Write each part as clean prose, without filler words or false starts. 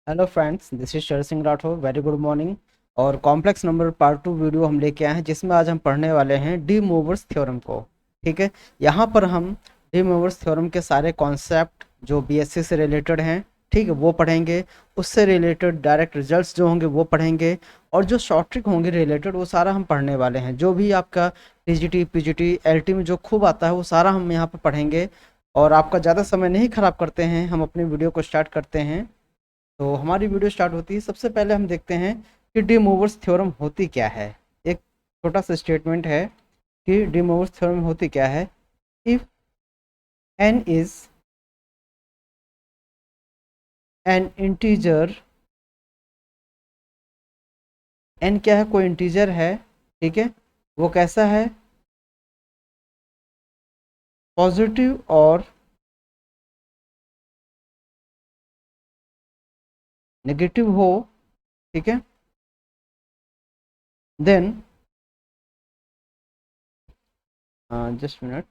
Hello friends, this is Sharad Singh Rathore. Very good morning. और complex number part 2 video हम लेके आए हैं, जिसमें आज हम पढ़ने वाले हैं डी मूवर्स थ्योरम को। ठीक है, यहाँ पर हम डी मूवर्स थ्योरम के सारे कॉन्सेप्ट जो बीएससी से रिलेटेड हैं, ठीक है, वो पढ़ेंगे। उससे रिलेटेड डायरेक्ट रिजल्ट्स जो होंगे वो पढ़ेंगे, और जो शॉर्ट ट्रिक होंगे रिलेटेड वो सारा हम पढ़ने वाले हैं। जो भी आपका टीजीटी पीजीटी एलटी में जो खूब आता है वो सारा हम यहाँ पर पढ़ेंगे। और आपका ज़्यादा समय नहीं खराब करते हैं, हम अपनी वीडियो को स्टार्ट करते हैं। तो हमारी वीडियो स्टार्ट होती है। सबसे पहले हम देखते हैं कि डी मूवर्स थ्योरम होती क्या है। एक छोटा सा स्टेटमेंट है कि डी मूवर्स थ्योरम होती क्या है। If n is an integer, n क्या है, कोई इंटीजर है, ठीक है, वो कैसा है, पॉजिटिव और नेगेटिव हो, ठीक है, then just minute,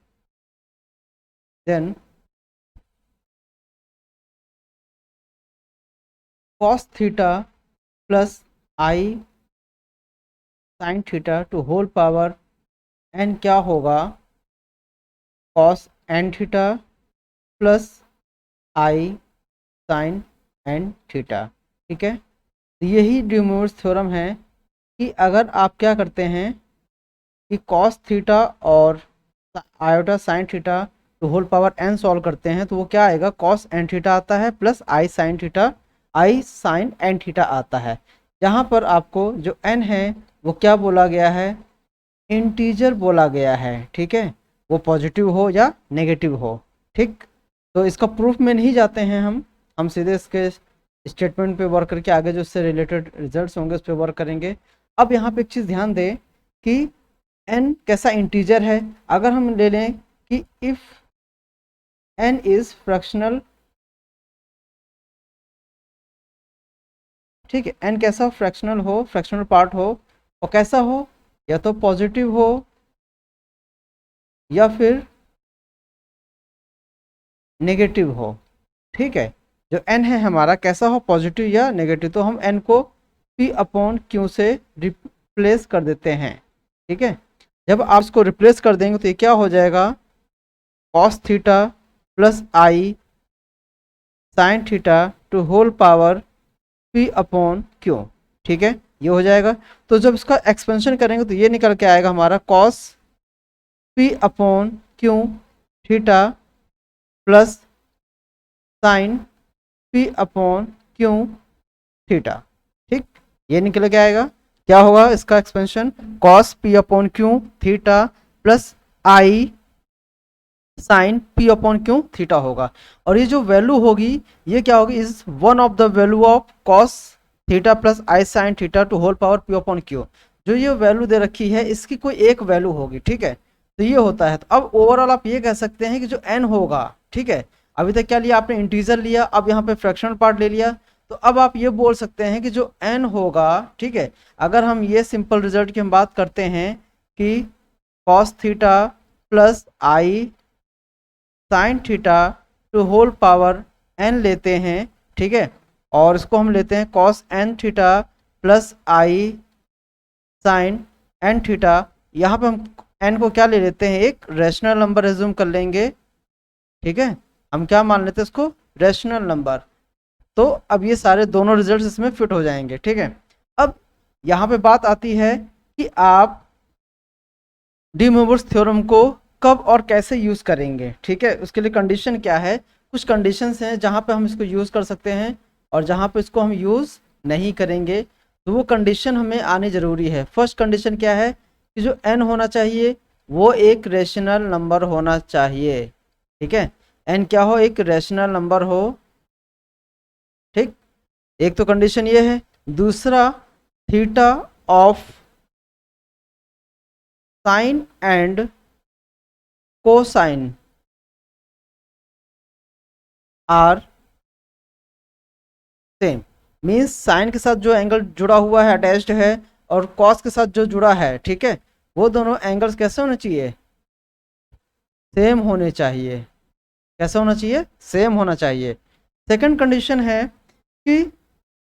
then cos theta plus i sine theta to whole power n क्या होगा, cos n theta plus i sine n theta. ठीक है, तो यही डी मूवर्स थ्योरम है कि अगर आप क्या करते हैं कि cos थीटा और iota sine theta to whole power n solve करते हैं, तो वो क्या आएगा, cos n थीटा आता है plus i sine theta, I sine n theta आता है। जहाँ पर आपको जो n है वो क्या बोला गया है, इंटीजर बोला गया है, ठीक है, वो पॉजिटिव हो या नेगेटिव हो। ठीक, तो इसका प्रूफ में नहीं जाते हैं हम सीधे इसके स्टेटमेंट पे वर्क करके आगे जो इससे रिलेटेड रिजल्ट्स होंगे उस पर वर्क करेंगे। अब यहाँ पे एक चीज़ ध्यान दें कि n कैसा इंटीजर है। अगर हम ले लें कि इफ़ n इज़ फ्रैक्शनल, ठीक है, n कैसा फ्रैक्शनल हो, फ्रैक्शनल पार्ट हो, और कैसा हो, या तो पॉजिटिव हो या फिर नेगेटिव हो। ठीक है, जो n है हमारा कैसा हो, पॉजिटिव या नेगेटिव, तो हम n को p अपॉन q से रिप्लेस कर देते हैं। ठीक है, जब आप इसको रिप्लेस कर देंगे तो ये क्या हो जाएगा, cos theta plus i sine theta to whole power p upon q। ठीक है, ये हो जाएगा। तो जब इसका एक्सपेंशन करेंगे तो ये निकल के आएगा हमारा cos p upon q theta plus sine p upon q theta. ठीक, ये निकल के आएगा, क्या होगा इसका expansion, cos p upon q theta plus i sine p upon q theta होगा। और ये जो वैल्यू होगी ये क्या होगी, is one of the value of cos theta plus i sine theta to whole power p upon q। जो ये वैल्यू दे रखी है इसकी कोई एक वैल्यू होगी। ठीक है, तो ये होता है। तो अब ओवरऑल आप ये कह सकते हैं कि जो n होगा, ठीक है, अभी तक क्या लिया आपने, इंटीजर लिया, अब यहाँ पे फ्रैक्शनल पार्ट ले लिया, तो अब आप ये बोल सकते हैं कि जो n होगा, ठीक है, अगर हम ये सिंपल रिजल्ट की हम बात करते हैं कि cos theta plus i sine theta to whole power n लेते हैं, ठीक है, और इसको हम लेते हैं cos n theta plus i sign n theta. यहाँ पे हम n को क्या ले लेते हैं, एक रेशनल नंबर एज्यूम कर लेंगे। ठीक है, हम क्या मान लेते हैं इसको, रेशनल नंबर। तो अब ये सारे दोनों रिजल्ट्स इसमें फिट हो जाएंगे। ठीक है, अब यहाँ पे बात आती है कि आप डी मूवर्स थ्योरम को कब और कैसे यूज़ करेंगे। ठीक है, उसके लिए कंडीशन क्या है, कुछ कंडीशंस हैं जहाँ पे हम इसको यूज़ कर सकते हैं और जहाँ पे इसको हम यूज़ नहीं करेंगे, तो वो कंडीशन हमें आनी ज़रूरी है। फर्स्ट कंडीशन क्या है कि जो n होना चाहिए वो एक रेशनल नंबर होना चाहिए। ठीक है, n क्या हो, एक रेशनल नंबर हो। ठीक, एक तो कंडीशन ये है। दूसरा, theta of sine and cosine are same, means sine के साथ जो एंगल जुड़ा हुआ है, अटैच्ड है, और कॉस के साथ जो जुड़ा है, ठीक है, वो दोनों एंगल्स कैसे होने चाहिए, सेम होने चाहिए। कैसे होना चाहिए, सेम होना चाहिए। सेकंड कंडीशन है कि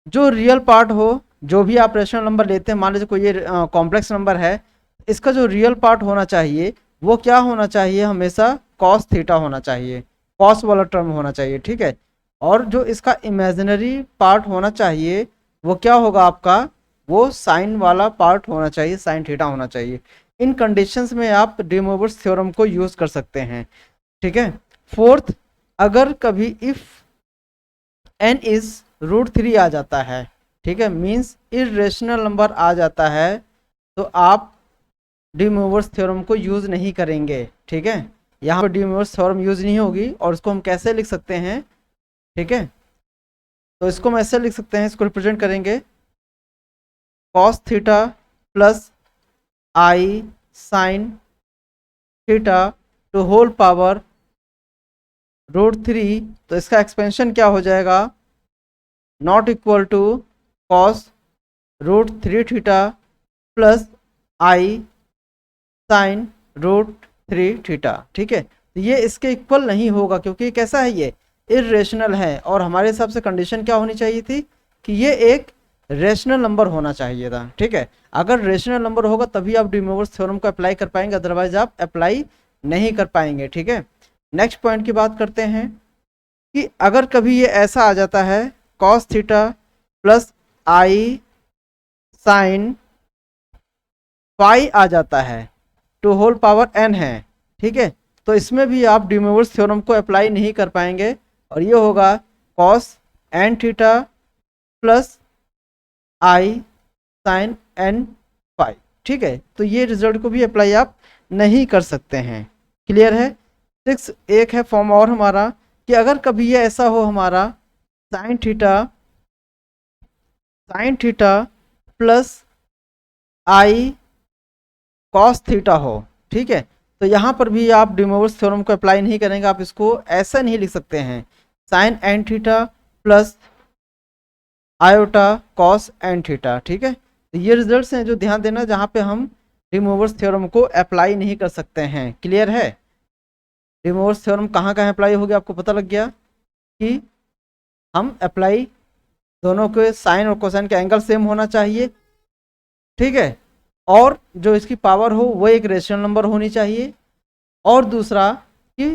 जो रियल पार्ट हो, जो भी आप रेशनल नंबर लेते हैं, मान लीजिए कोई ये कॉम्प्लेक्स नंबर है, इसका जो रियल पार्ट होना चाहिए वो क्या होना चाहिए, हमेशा कॉस थीटा होना चाहिए, कॉस वाला टर्म होना चाहिए, ठीक है। और जो इसका इमेजिनरी पार्ट होना चाहिए वो क्या होगा आपका, वो साइन वाला पार्ट होना चाहिए, साइन थीटा होना चाहिए। इन कंडीशंस में आप डी मोवर्स थ्योरम को यूज कर सकते हैं, ठीक है। फोर्थ, अगर कभी इफ n इज √3 आ जाता है, ठीक है, मीन्स इरेशनल नंबर आ जाता है, तो आप डी मोवर्स थ्योरम को यूज नहीं करेंगे, ठीक है। यहाँ पर डी मोवर्स थ्योरम यूज नहीं होगी। और इसको हम कैसे लिख सकते हैं, ठीक है, तो इसको हम ऐसे लिख सकते हैं, इसको रिप्रेजेंट करेंगे cos theta plus i sine theta to whole power √3, तो इसका एक्सपेंशन क्या हो जाएगा, not equal to cos √3 theta plus i sine √3 theta, ठीक है। तो ये इसके इक्वल नहीं होगा क्योंकि कैसा है, ये इरेशनल है, और हमारे हिसाब से कंडीशन क्या होनी चाहिए थी कि ये एक रेशनल नंबर होना चाहिए था, ठीक है। अगर रेशनल नंबर होगा तभी आप डी मोवर्स थ्योरम को अप्लाई कर पाएंगे, अदरवाइज आप अप्लाई नहीं कर पाएंगे, ठीक है। नेक्स्ट पॉइंट की बात करते हैं कि अगर कभी ये ऐसा आ जाता है cos theta plus i sine phi आ जाता है, टू होल पावर n है, ठीक है, तो इसमें भी आप डी मोवर्स थ्योरम को अप्लाई नहीं कर पाएंगे, और ये होगा cos n theta plus i sign n phi, ठीक है। तो ये रिजल्ट को भी अप्लाई आप नहीं कर सकते हैं, क्लियर है। 6 एक है फॉर्म और हमारा कि अगर कभी ये ऐसा हो हमारा sine theta plus i cos theta हो, ठीक है, तो यहाँ पर भी आप डी मोवर्स थ्योरम को अप्लाई नहीं करेंगे, आप इसको ऐसा नहीं लिख सकते हैं sine n theta plus iota cos n theta, ठीक है। तो ये रिजल्ट्स हैं जो ध्यान देना, जहाँ पे हम डी मोवर्स थ्योरम को अप्लाई नहीं कर सकते हैं, क्लियर है। डी मोवर्स थ्योरम कहाँ कहाँ अप्लाई हो गया, आपको पता लग गया कि हम अप्लाई दोनों के साइन और कोसाइन के एंगल सेम होना चाहिए, ठीक है, और जो इसकी पावर हो वो एक रेशनल नंबर होनी चाहिए, और दूसरा कि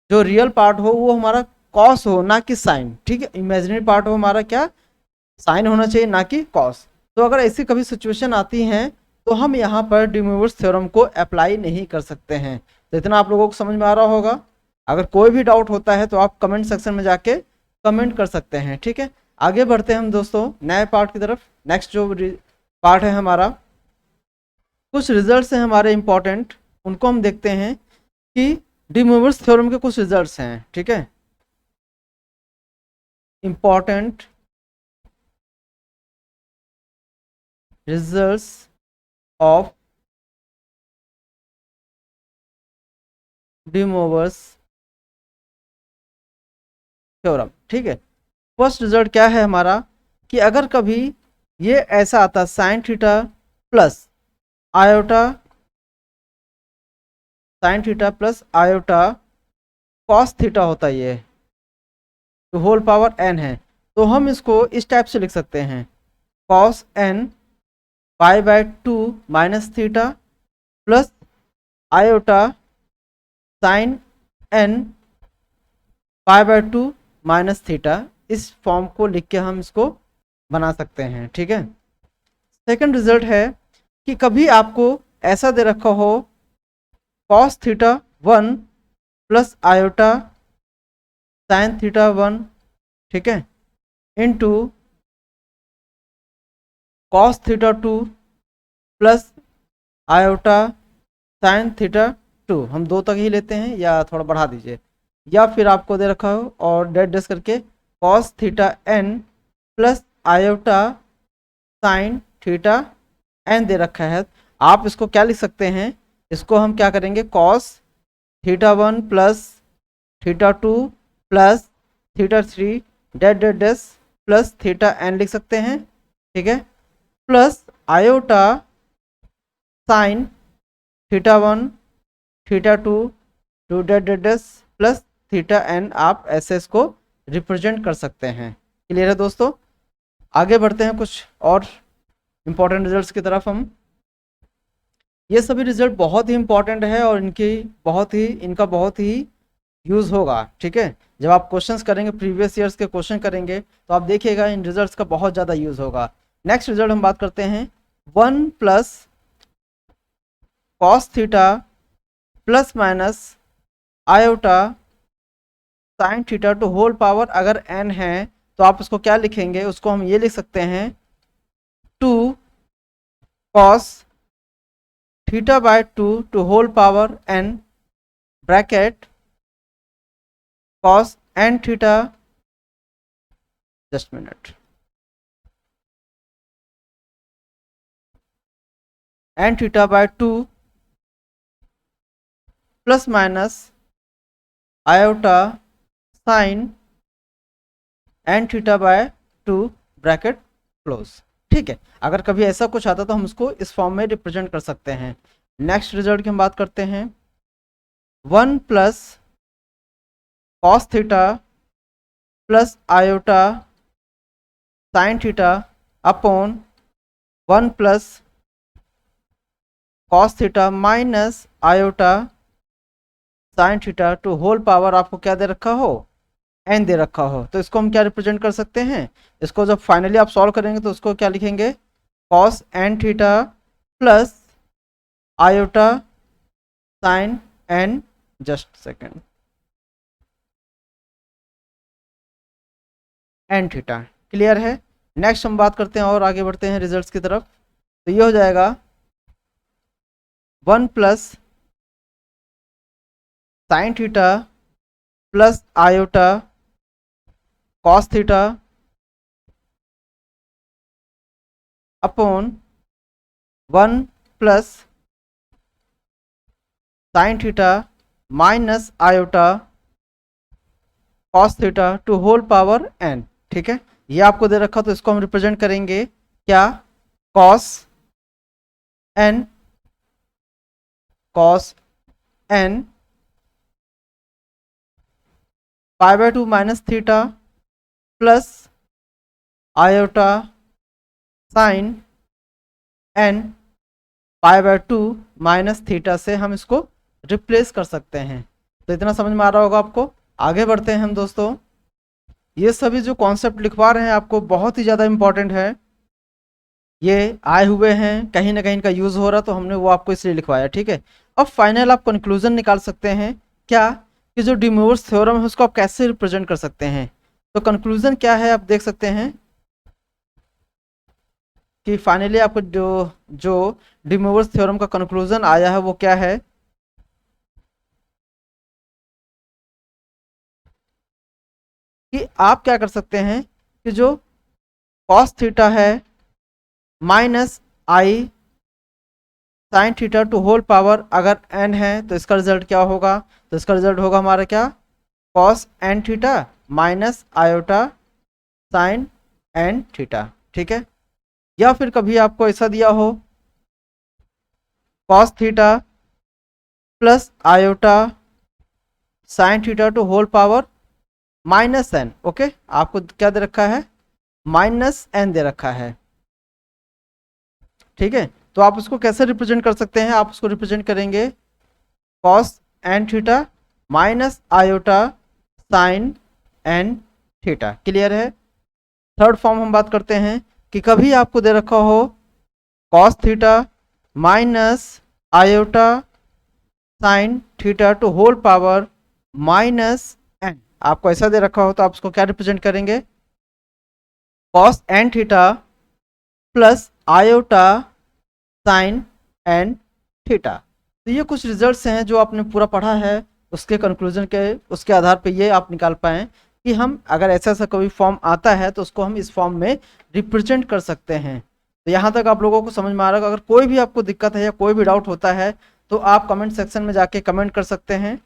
जो रियल पार्ट हो वो हमारा कॉस हो ना कि साइन, ठीक है, इमेजिनरी पार्ट हो हमारा क्या, साइन होना चाहिए ना कि कॉस। तो अगर ऐसी कभी सिचुएशन आती हैं तो हम यहाँ पर डी मोवर्स थ्योरम को अप्लाई नहीं कर सकते हैं। तो इतना आप लोगों को समझ में आ रहा होगा। अगर कोई भी डाउट होता है तो आप कमेंट सेक्शन में जाके कमेंट कर सकते हैं, ठीक है। आगे बढ़ते हैं हम दोस्तों नए पार्ट की तरफ। नेक्स्ट जो पार्ट है हमारा, कुछ रिजल्ट्स हैं हमारे इंपॉर्टेंट, उनको हम देखते हैं कि डी मोवर्स थ्योरम के कुछ रिजल्ट्स हैं, ठीक है, important results of D Moivre's theorem, ठीक है। फर्स्ट रिजल्ट क्या है हमारा कि अगर कभी ये ऐसा आता sign theta plus iota sine theta plus iota cos theta होता है, ये तो होल पावर n है, तो हम इसको इस टाइप से लिख सकते हैं cos n π/2 minus theta plus iota sine n π/2 minus theta. इस फॉर्म को लिख के हम इसको बना सकते हैं, ठीक है। सेकंड रिजल्ट है कि कभी आपको ऐसा दे रखा हो cos theta 1 plus iota sine theta 1, ठीक है, into cos theta 2 plus iota sine theta 2, हम 2 तक ही लेते हैं या थोड़ा बढ़ा दीजिए, या फिर आपको दे रखा हो और डेट डेस करके cos theta n plus iota sine theta n दे रखा है। आप इसको क्या लिख सकते हैं, इसको हम क्या करेंगे cos theta 1 plus theta 2 plus theta 3 dot dot dot plus theta n लिख सकते हैं, ठीक है, plus iota sine theta 1 theta 2 to dot dot dot plus theta n, आप ऐसे इसको रिप्रेजेंट कर सकते हैं, क्लियर है दोस्तों। आगे बढ़ते हैं कुछ और इम्पोर्टेंट रिजल्ट्स की तरफ हम। ये सभी रिजल्ट बहुत ही इम्पोर्टेंट है और इनका बहुत ही यूज़ होगा, ठीक है। जब आप क्वेश्चंस करेंगे, प्रीवियस ईयर्स के क्वेश्चन करेंगे, तो आप देखिएगा इन रिजल्ट्स का बहुत ज़्यादा यूज़ होगा। नेक्स्ट रिजल्ट हम बात करते हैं 1 plus cos theta plus minus iota sine theta to whole power अगर n है तो आप उसको क्या लिखेंगे, उसको हम ये लिख सकते हैं 2 cos theta by 2 to whole power n bracket cos n theta, just minute, n theta by 2 plus minus iota sine n theta by 2 bracket close, ठीक है। अगर कभी ऐसा कुछ आता तो हम उसको इस फॉर्म में रिप्रेजेंट कर सकते हैं। नेक्स्ट रिजल्ट की हम बात करते हैं 1 plus cos theta plus iota sine theta upon 1 plus cos theta minus iota sine theta to whole power आपको क्या दे रखा हो, n दे रखा हो। तो इसको हम क्या रिप्रेजेंट कर सकते हैं, इसको जब फाइनली आप सॉल्व करेंगे तो उसको क्या लिखेंगे, cos n theta plus iota sine n, just second, n theta. Clear है। नेक्स्ट हम बात करते हैं और आगे बढ़ते हैं रिजल्ट्स की तरफ। तो ये हो जाएगा 1 plus sine theta plus iota cos theta upon 1 plus sine theta minus iota cos theta to whole power n, ठीक है। ये आपको दे रखा तो इसको हम रिप्रेजेंट करेंगे क्या, cos n pi by 2 minus theta plus iota sine n pi by 2 minus theta से हम इसको रिप्लेस कर सकते हैं। तो इतना समझ में आ रहा होगा आपको। आगे बढ़ते हैं हम दोस्तों। ये सभी जो कॉन्सेप्ट लिखवा रहे हैं आपको बहुत ही ज़्यादा इम्पॉर्टेंट है, ये आए हुए हैं, कहीं ना कहीं इनका यूज़ हो रहा, तो हमने वो आपको इसलिए लिखवाया, ठीक है। अब फाइनल आप कंक्लूजन निकाल सकते हैं क्या, कि जो डी मोवर्स थ्योरम है उसको आप कैसे रिप्रेजेंट कर सकते हैं। तो कंक्लूजन क्या है आप देख सकते हैं कि फाइनली आपको जो जो डी मोवर्स थ्योरम का कंक्लूजन आया है वो क्या है, कि आप क्या कर सकते हैं कि जो कॉस थीटा है minus i sine theta to whole power अगर n है तो इसका रिजल्ट क्या होगा, तो इसका रिजल्ट होगा हमारा क्या, cos n theta minus iota sine n theta, ठीक है। या फिर कभी आपको ऐसा दिया हो cos theta plus iota sine theta to whole power minus n, okay. आपको क्या दे रखा है, माइनस n दे रखा है, ठीक है। तो आप उसको कैसे रिप्रेजेंट कर सकते हैं, आप उसको रिप्रेजेंट करेंगे cos n theta minus iota sine n theta. Clear है। थर्ड फॉर्म हम बात करते हैं कि कभी आपको दे रखा हो cos theta minus iota sine theta to whole power minus n, आपको ऐसा दे रखा हो तो आप उसको क्या रिप्रेजेंट करेंगे, cos n theta plus iota sine n theta. तो ये कुछ रिजल्ट्स हैं जो आपने पूरा पढ़ा है, उसके कंक्लूजन के उसके आधार पे ये आप निकाल पाएँ कि हम अगर ऐसा ऐसा कोई फॉर्म आता है तो उसको हम इस फॉर्म में रिप्रेजेंट कर सकते हैं। तो यहाँ तक आप लोगों को समझ में आ रहा होगा। अगर कोई भी आपको दिक्कत है या कोई भी डाउट होता है तो आप कमेंट सेक्शन में जाके कमेंट कर सकते हैं,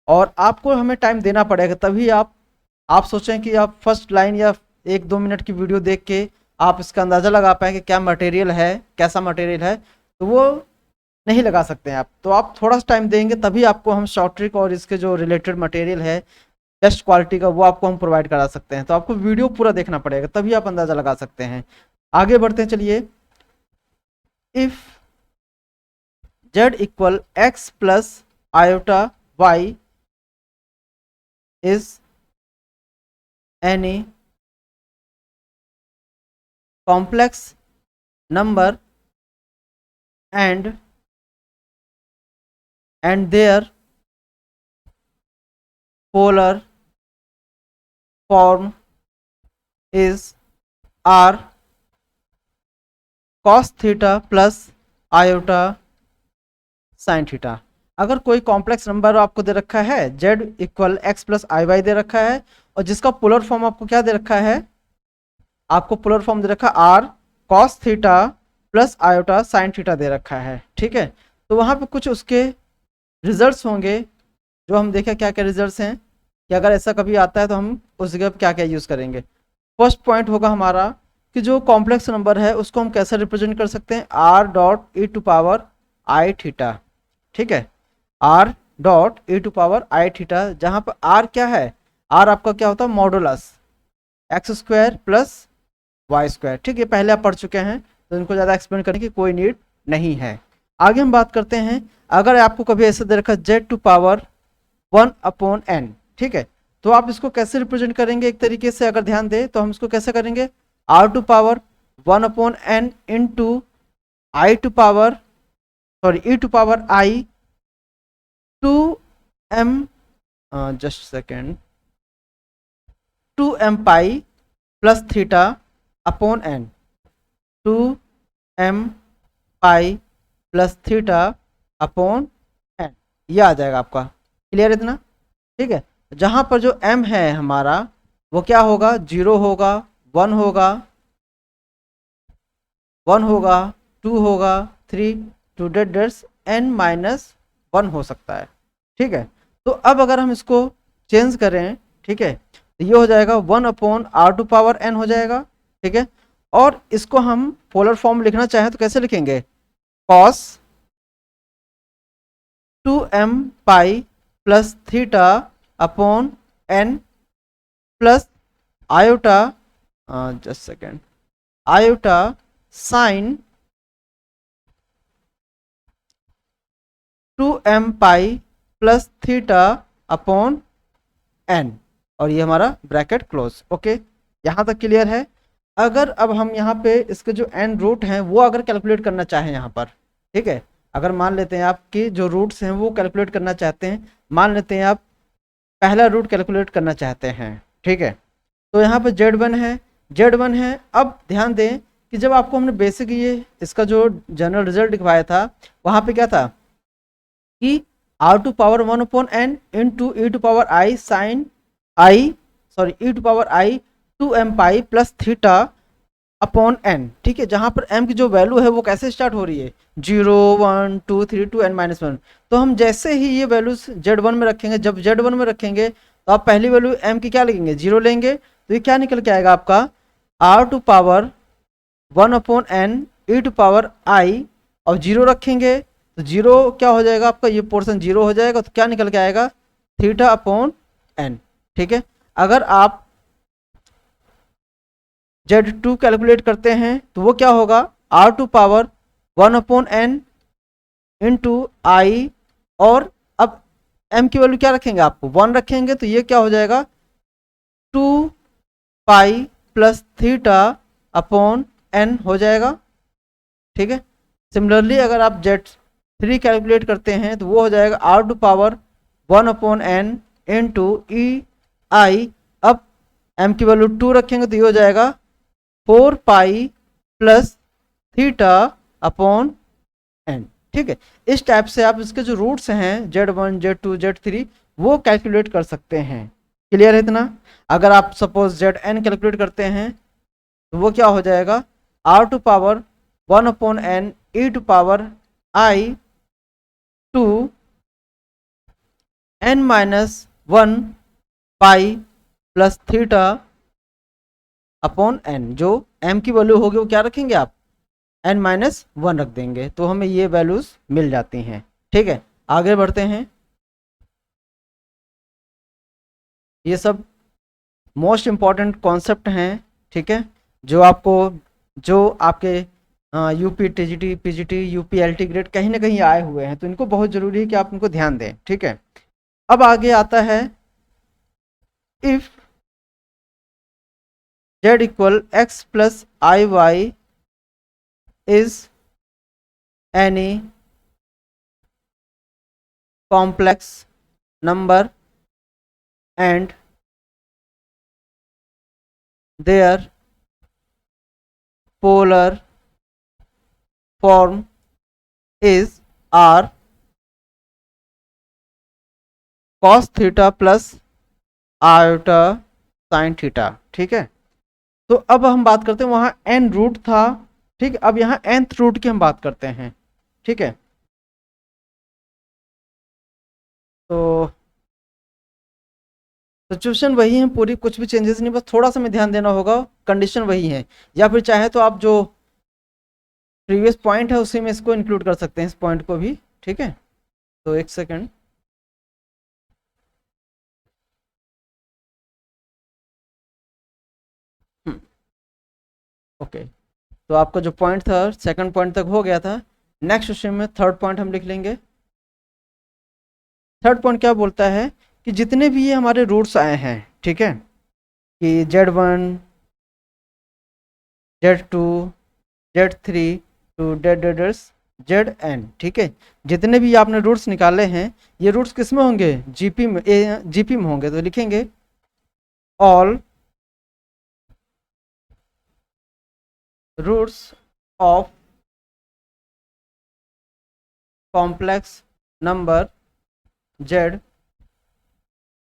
और आपको हमें टाइम देना पड़ेगा, तभी आप सोचें कि आप फर्स्ट लाइन या 1-2 मिनट की वीडियो देख के आप इसका अंदाज़ा लगा पाएँ कि क्या मटेरियल है, कैसा मटेरियल है, तो वो नहीं लगा सकते हैं आप। तो आप थोड़ा सा टाइम देंगे तभी आपको हम शॉर्ट ट्रिक और इसके जो रिलेटेड मटेरियल है टेस्ट क्वालिटी का वो आपको हम प्रोवाइड करा सकते हैं। तो आपको वीडियो पूरा देखना पड़ेगा, तभी आप अंदाज़ा लगा सकते हैं। आगे बढ़ते हैं, चलिए। If z equal x plus iota y is any complex number and their polar form is r cos theta plus iota sine theta. अगर कोई कॉम्प्लेक्स नंबर आपको दे रखा है z equal x plus i why they रखा है, और जिसका पोलर फॉर्म आपको क्या दे रखा है, आपको पोलर फॉर्म दे रखा है r cos theta plus iota sine theta दे रखा है, ठीक है। तो वहाँ पे कुछ उसके रिजल्ट्स होंगे जो हम देखें क्या क्या रिजल्ट्स हैं, कि अगर ऐसा कभी आता है तो हम उस जगह पर क्या क्या यूज़ करेंगे। फर्स्ट पॉइंट होगा हमारा कि जो कॉम्प्लेक्स नंबर है उसको हम कैसे रिप्रेजेंट कर सकते हैं, r dot e to power i theta, ठीक है। r dot e to power i theta, जहाँ पर r क्या है, r आपका क्या होता है, modulus x square plus y square, ठीक है। पहले आप पढ़ चुके हैं तो इनको ज़्यादा एक्सप्लेन करने की कोई नीड नहीं है। आगे हम बात करते हैं, अगर आपको कभी ऐसा दे रखा z टू पावर 1/n, ठीक है, तो आप इसको कैसे रिप्रेजेंट करेंगे। एक तरीके से अगर ध्यान दें तो हम इसको कैसे करेंगे, r to power 1/n into i to power e to power i 2m just second 2m pi plus theta upon n, 2m pi plus theta upon n, ये आ जाएगा आपका। क्लियर है इतना, ठीक है। जहाँ पर जो m है हमारा वो क्या होगा, 0 होगा, 1 होगा, 1 होगा, 2 होगा, 3 टू डेट्स n-1 हो सकता है, ठीक है। तो अब अगर हम इसको चेंज करें, ठीक है, तो ये हो जाएगा 1/r टू पावर n हो जाएगा, ठीक है। और इसको हम पोलर फॉर्म लिखना चाहें तो कैसे लिखेंगे, cos 2m pi plus theta upon n plus iota just second iota sine 2m pi plus theta upon n, और ये हमारा ब्रैकेट क्लोज। ओके, यहाँ तक क्लियर है। अगर अब हम यहाँ पे इसके जो n रूट हैं वो अगर कैलकुलेट करना चाहें यहाँ पर, ठीक है, अगर मान लेते हैं आपकी जो रूट्स हैं वो कैलकुलेट करना चाहते हैं, मान लेते हैं आप पहला रूट कैलकुलेट करना चाहते हैं, ठीक है, तो यहाँ पर z1 है। अब ध्यान दें कि जब आपको हमने बेसिक ये इसका जो जनरल रिजल्ट दिखवाया था वहाँ पे क्या था कि r to power 1/n into e to power i sine i e to power i 2m pi plus theta upon n, ठीक है, जहाँ पर m की जो वैल्यू है वो कैसे स्टार्ट हो रही है, 0 1 2 3 2 n-1। तो हम जैसे ही ये वैल्यूज z1 में रखेंगे, जब z1 में रखेंगे तो आप पहली वैल्यू m की क्या लेंगे, 0 लेंगे, तो ये क्या निकल के आएगा आपका r to power 1/n e to power i, और 0 रखेंगे तो 0 क्या हो जाएगा आपका, ये पोर्शन 0 हो जाएगा, तो क्या निकल के आएगा, थीटा अपॉन n, ठीक है। अगर आप z2 कैलकुलेट करते हैं तो वो क्या होगा, r to power 1/n into i, और अब m की वैल्यू क्या रखेंगे, आपको 1 रखेंगे, तो ये क्या हो जाएगा 2 पाई प्लस थीटा अपॉन n हो जाएगा, ठीक है। सिमिलरली अगर आप z3 कैलकुलेट करते हैं तो वो हो जाएगा r to power 1/n into e i, अब m की वैल्यू 2 रखेंगे तो ये हो जाएगा 4 पाई प्लस थीटा अपॉन n, ठीक है। इस टाइप से आप इसके जो रूट्स हैं z1 z2 z3 वो कैलकुलेट कर सकते हैं। क्लियर है इतना। अगर आप सपोज zn कैलकुलेट करते हैं तो वो क्या हो जाएगा, r to power 1/n e to power i to n-1 pi plus theta upon n, जो m की वैल्यू होगी वो क्या रखेंगे आप, n-1 रख देंगे, तो हमें ये वैल्यूज मिल जाती हैं, ठीक है। आगे बढ़ते हैं, ये सब मोस्ट इम्पॉर्टेंट कॉन्सेप्ट हैं, ठीक है, जो आपके UP TGT PGT UP LT grade कहीं ना कहीं आए हुए हैं, तो इनको बहुत ज़रूरी है कि आप इनको ध्यान दें, ठीक है। अब आगे आता है if z equal x plus i y is any complex number and their polar form is r cos theta plus iota sine theta, ठीक है। तो अब हम बात करते हैं, वहां n रूट था, ठीक है, अब यहाँ nth रूट की हम बात करते हैं, ठीक है। तो सिचुएशन वही है पूरी, कुछ भी चेंजेस नहीं, बस थोड़ा सा में ध्यान देना होगा, कंडीशन वही है, या फिर चाहे तो आप जो प्रीवियस पॉइंट है उसी में इसको इंक्लूड कर सकते हैं, इस पॉइंट को भी, ठीक है। तो एक सेकंड, ओके। तो आपका जो पॉइंट था सेकंड पॉइंट तक हो गया था। नेक्स्ट क्वेश्चन में थर्ड पॉइंट हम लिख लेंगे। थर्ड पॉइंट क्या बोलता है कि जितने भी ये हमारे रूट्स आए हैं, ठीक है, कि z1 z2 z3 to zn, ठीक है, जितने भी आपने रूट्स निकाले हैं ये रूट्स किस में होंगे, जीपी में होंगे। तो लिखेंगे all roots of complex number z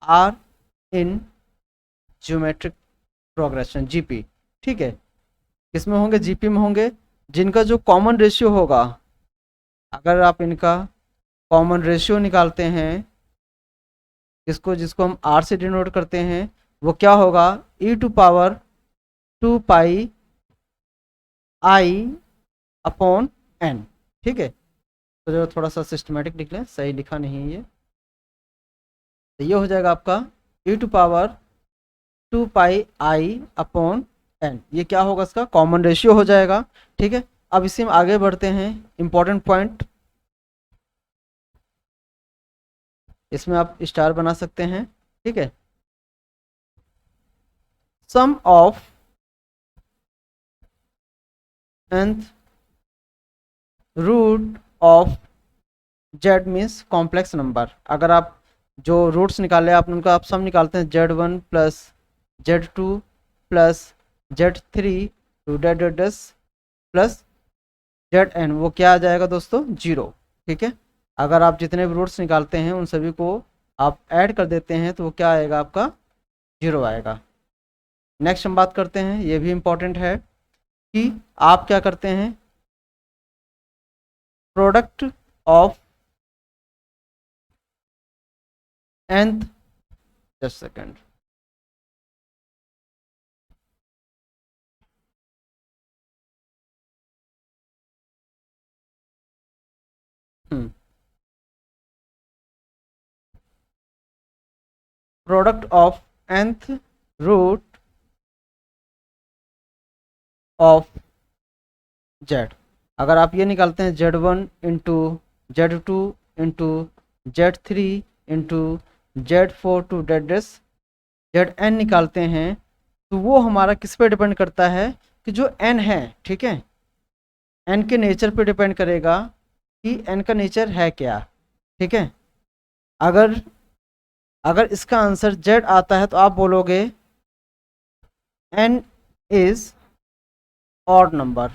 are in geometric progression GP, ठीक है, किसमें होंगे, जीपी में होंगे, जिनका जो कॉमन रेशियो होगा, अगर आप इनका कॉमन रेशियो निकालते हैं, जिसको हम आर से डिनोट करते हैं, वो क्या होगा, e to power 2 pi i upon n, ठीक है। तो जो थोड़ा सा सिस्टमेटिक लिख लें, सही लिखा नहीं है ये, तो ये हो जाएगा आपका e to power 2 pi i upon n, ये क्या होगा, इसका कॉमन रेशियो हो जाएगा, ठीक है। अब इसी में आगे बढ़ते हैं, इंपॉर्टेंट पॉइंट, इसमें आप स्टार बना सकते हैं, ठीक है। Sum of nth root of z means complex number, अगर आप जो रूट्स निकाले आपने उनका आप सम निकालते हैं, z1 plus z2 plus z3 to z plus zn, वो क्या आ जाएगा दोस्तों, 0, ठीक है। अगर आप जितने भी रूट्स निकालते हैं उन सभी को आप ऐड कर देते हैं तो वो क्या आएगा, आपका 0 आएगा। नेक्स्ट हम बात करते हैं, ये भी इम्पोर्टेंट है कि आप क्या करते हैं, product of nth, just second, product of nth root of z, अगर आप ये निकालते हैं z1 into z2 into z3 into z4 to zn निकालते हैं, तो वो हमारा किस पे डिपेंड करता है, कि जो n है, ठीक है, n के नेचर पे डिपेंड करेगा कि n का नेचर है क्या, ठीक है। अगर इसका आंसर z आता है तो आप बोलोगे n is odd number,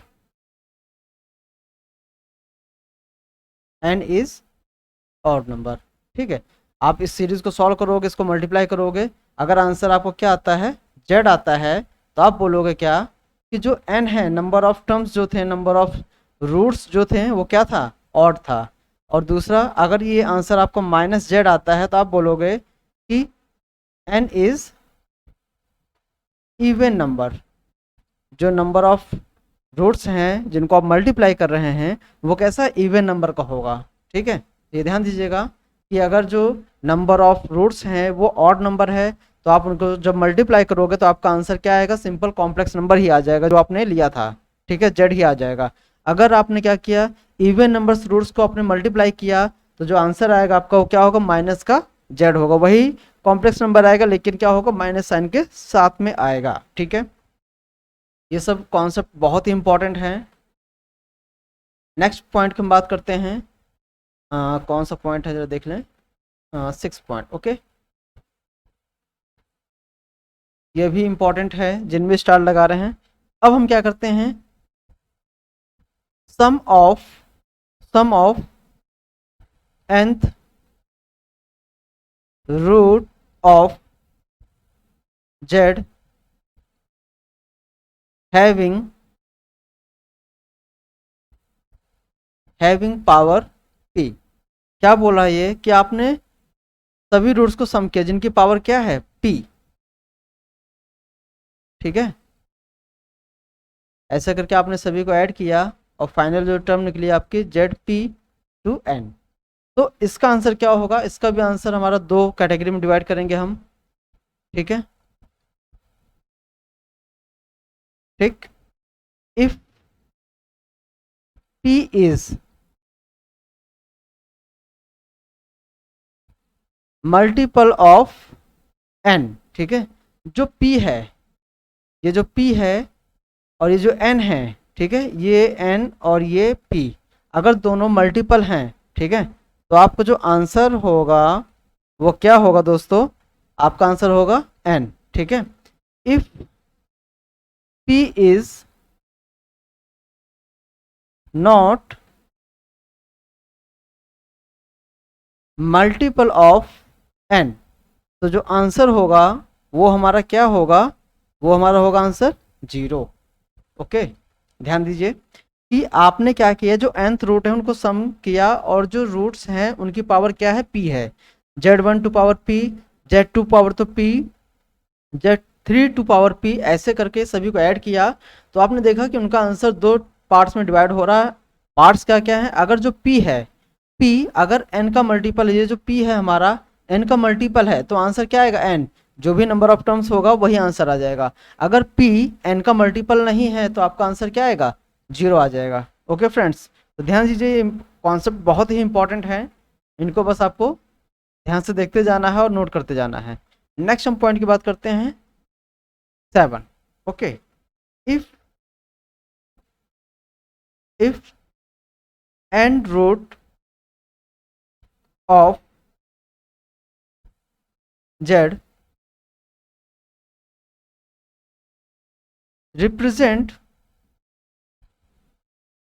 n is odd number, ठीक है। आप इस सीरीज को सॉल्व करोगे, इसको मल्टीप्लाई करोगे, अगर आंसर आपको क्या आता है, z आता है, तो आप बोलोगे क्या, कि जो n है, नंबर ऑफ टर्म्स जो थे, नंबर ऑफ रूट्स जो थे, वो क्या था, ऑड था। और दूसरा, अगर ये आंसर आपको माइनस z आता है तो आप बोलोगे कि n इज इवन नंबर, जो नंबर ऑफ रूट्स हैं जिनको आप मल्टीप्लाई कर रहे हैं वो कैसा, इवन नंबर का होगा, ठीक है। ये ध्यान दीजिएगा कि अगर जो नंबर ऑफ रूट्स हैं वो ऑड नंबर है तो आप उनको जब मल्टीप्लाई करोगे तो आपका आंसर क्या आएगा, सिंपल कॉम्प्लेक्स नंबर ही आ जाएगा जो आपने लिया था, ठीक है, जेड ही आ जाएगा। अगर आपने क्या किया, इवन नंबर्स रूट्स को आपने मल्टीप्लाई किया तो जो आंसर आएगा आपका वो क्या होगा, माइनस का जेड होगा, वही कॉम्प्लेक्स नंबर आएगा लेकिन क्या होगा, माइनस साइन के साथ में आएगा, ठीक है। ये सब कॉन्सेप्ट बहुत ही इंपॉर्टेंट है। नेक्स्ट पॉइंट की हम बात करते हैं। कौन सा पॉइंट है जरा देख लें, 6 पॉइंट, ओके। ये भी इंपॉर्टेंट है, जिनमें स्टार लगा रहे हैं। अब हम क्या करते हैं, sum of nth root of z having power p। क्या बोला ये कि आपने सभी रूट्स को सम किया जिनकी पावर क्या है, p, ठीक है। ऐसा करके आपने सभी को ऐड किया और फाइनल जो टर्म निकली आपकी ZP/n। तो इसका आंसर क्या होगा, इसका भी आंसर हमारा दो कैटेगरी में डिवाइड करेंगे हम, ठीक है। ठीक, if P is multiple of n, ठीक है। जो P है, ये जो P है और ये जो n है, ठीक है, ये n और ये P अगर दोनों मल्टीपल हैं, ठीक है, तो आपका जो आंसर होगा वो क्या होगा दोस्तों, आपका आंसर होगा n, ठीक है। If P is not multiple of n, तो जो आंसर होगा वो हमारा क्या होगा, वो हमारा होगा आंसर 0, ओके। ध्यान दीजिए कि आपने क्या किया, जो nth रूट है उनको सम किया और जो रूट्स हैं उनकी पावर क्या है, p है। z1 to power p, z2 power तो p, z3 to power p, ऐसे करके सभी को ऐड किया तो आपने देखा कि उनका आंसर दो पार्ट्स में डिवाइड हो रहा है। पार्ट्स क्या क्या है, अगर जो p है, p अगर n का मल्टीपल है, ये जो p है हमारा n का मल्टीपल है तो आंसर क्या आएगा, n, जो भी नंबर ऑफ टर्म्स होगा वही आंसर आ जाएगा। अगर p n का मल्टीपल नहीं है तो आपका आंसर क्या आएगा, 0 आ जाएगा, ओके फ्रेंड्स। तो ध्यान दीजिए, ये कॉन्सेप्ट बहुत ही इंपॉर्टेंट है, इनको बस आपको ध्यान से देखते जाना है और नोट करते जाना है। नेक्स्ट हम पॉइंट की बात करते हैं 7, okay. If and root of z represent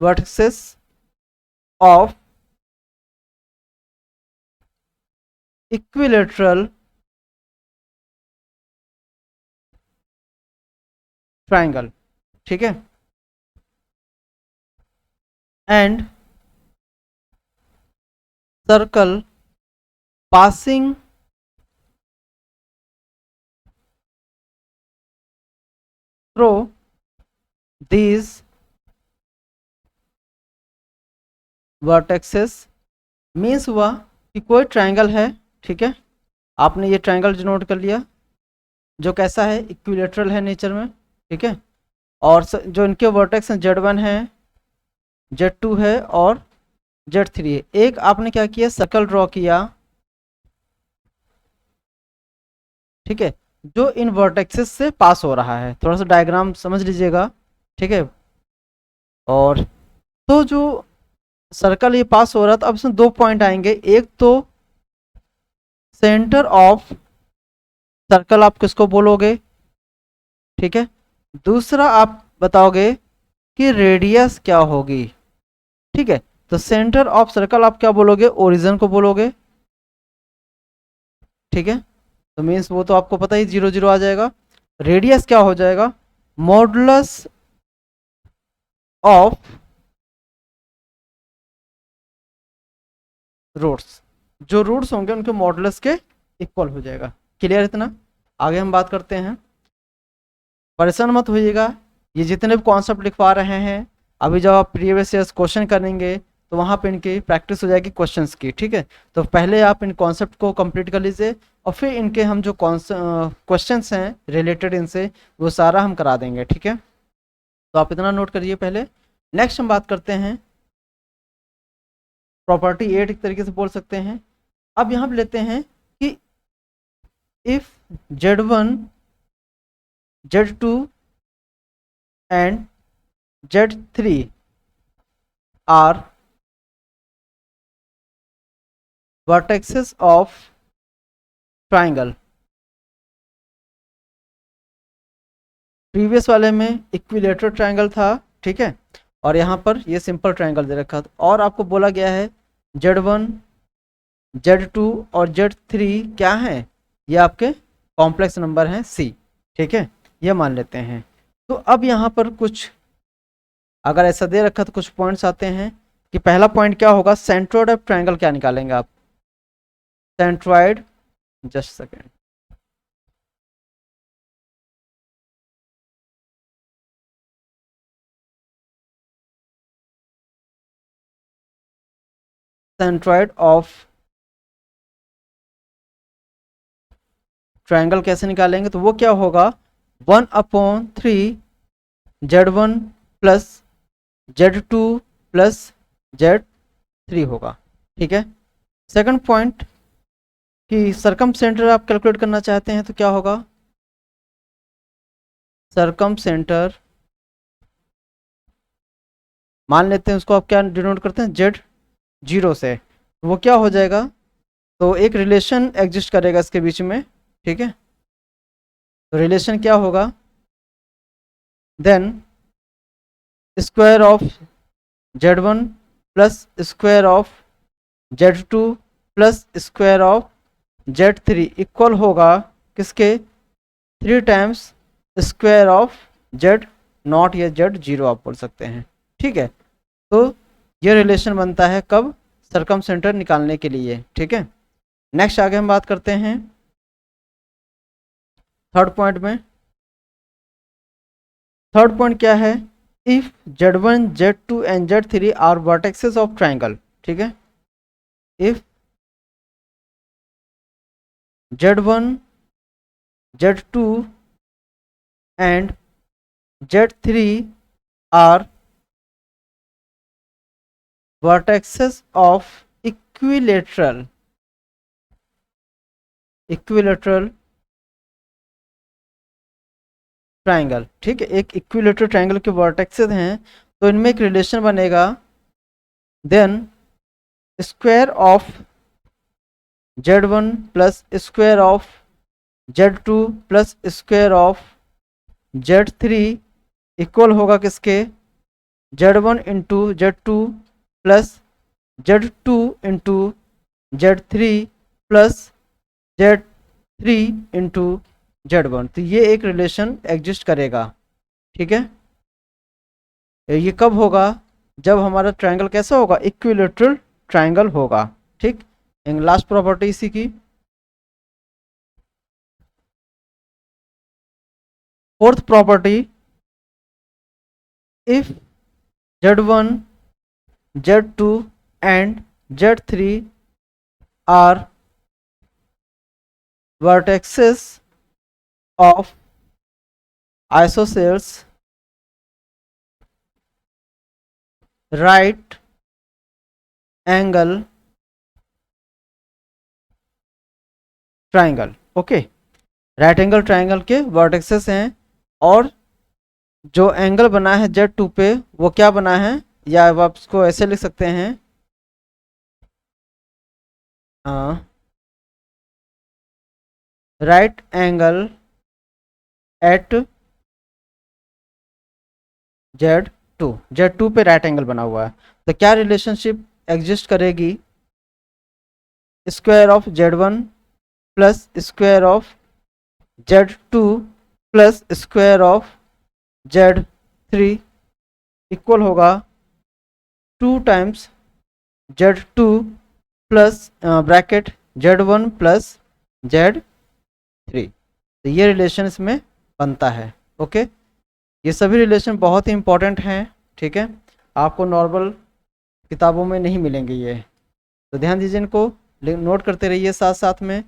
vertices of equilateral triangle, ठीक है, and circle passing through these vertices, means हुआ कि कोई ट्रायंगल है, ठीक है, आपने ये ट्रायंगल जो नोट कर लिया जो कैसा है, इक्विलेटरल है नेचर में, ठीक है, और जो इनके वर्टेक्स हैं Z1 है, Z2 है और Z3 है। एक आपने क्या किया, सर्कल ड्रॉ किया, ठीक है, जो इन वर्टेक्सेस से पास हो रहा है, थोड़ा सा डायग्राम समझ लीजिएगा, ठीक है। और तो जो सर्कल ये पास हो रहा था, अब इसमें दो पॉइंट आएंगे, एक तो सेंटर ऑफ सर्कल आप किसको बोलोगे, ठीक है, दूसरा आप बताओगे कि रेडियस क्या होगी, ठीक है। तो सेंटर ऑफ सर्कल आप क्या बोलोगे, ओरिजिन को बोलोगे, ठीक है, तो मीन्स वो तो आपको पता ही 0 0 आ जाएगा। रेडियस क्या हो जाएगा, मॉडुलस ऑफ रूट्स, जो रूट्स होंगे उनके मॉडुलस के इक्वल हो जाएगा। क्लियर इतना, आगे हम बात करते हैं। परेशान मत होइएगा, ये जितने भी कॉन्सेप्ट लिखवा रहे हैं अभी जब आप प्रीवियस ईयर्स क्वेश्चन करेंगे तो वहाँ पे इनकी प्रैक्टिस हो जाएगी क्वेश्चंस की, ठीक है। तो पहले आप इन कॉन्सेप्ट को कंप्लीट कर लीजिए और फिर इनके हम जो क्वेश्चंस हैं रिलेटेड इनसे वो सारा हम करा देंगे, ठीक है। तो आप इतना नोट करिए पहले। नेक्स्ट हम बात करते हैं प्रॉपर्टी 8, एक तरीके से बोल सकते हैं। अब यहाँ पे लेते हैं कि if Z1 Z2 and Z3 are vertices of triangle। Previous वाले में इक्विलेटरल ट्रायंगल था, ठीक है, और यहाँ पर ये सिंपल ट्रायंगल दे रखा था और आपको बोला गया है Z1 Z2 और Z3 क्या है, ये आपके कॉम्प्लेक्स नंबर हैं C, ठीक है, ये मान लेते हैं। तो अब यहाँ पर कुछ अगर ऐसा दे रखा तो कुछ पॉइंट्स आते हैं कि पहला पॉइंट क्या होगा, सेंट्रोइड ऑफ ट्रायंगल क्या निकालेंगे आप, centroid, just second, centroid of triangle कैसे निकालेंगे, तो वो क्या होगा 1/3 Z1 plus Z2 plus Z3 होगा, ठीक है। सेकंड पॉइंट कि सरकम सेंटर आप कैलकुलेट करना चाहते हैं तो क्या होगा, सरकम सेंटर मान लेते हैं उसको आप क्या डिनोट करते हैं Z0 से, तो वो क्या हो जाएगा, तो एक रिलेशन एग्जिस्ट करेगा इसके बीच में, ठीक है। तो रिलेशन क्या होगा, then square of Z1 plus square of Z2 plus square of Z3 equal होगा किसके, 3 टाइम्स स्क्वायर ऑफ Z0 या Z0 आप बोल सकते हैं, ठीक है। तो ये रिलेशन बनता है कब, सरकम सेंटर निकालने के लिए, ठीक है। नेक्स्ट आगे हम बात करते हैं थर्ड पॉइंट में। थर्ड पॉइंट क्या है, if Z1 Z2 and Z3 are vertices of triangle, ठीक है। If Z1 Z2 and Z3 are vertices of equilateral triangle, ठीक है। एक इक्विलेटरल ट्रायंगल के वर्टेक्सेस हैं तो इनमें एक रिलेशन बनेगा, then square of Z1 plus square of Z2 plus square of Z3 equal होगा किसके, Z1 into Z2 plus Z2 into Z3 plus Z3 into Z1। तो ये एक रिलेशन एग्जिस्ट करेगा, ठीक है। ये कब होगा, जब हमारा ट्रायंगल कैसा होगा, इक्विलेटरल ट्रायंगल होगा, ठीक। लास्ट प्रॉपर्टी इसी की। Fourth property, if Z1 Z2 and Z3 are vertices of isosceles right angle triangle, okay. Right angle triangle के वर्टेक्सेस हैं और जो एंगल बना है Z2 पे वो क्या बना है, या आप इसको ऐसे लिख सकते हैं, राइट एंगल एट Z2 पे राइट एंगल बना हुआ है, तो क्या रिलेशनशिप एग्जिस्ट करेगी, square of Z1 plus square of Z2 plus square of Z3 equal होगा 2 times Z2 plus bracket Z1 plus Z3। तो ये रिलेशन इसमें बनता है, ओके। ये सभी रिलेशन बहुत ही इंपॉर्टेंट हैं, ठीक है। आपको नॉर्मल किताबों में नहीं मिलेंगे ये, तो ध्यान दीजिए इनको, नोट करते रहिए। साथ साथ में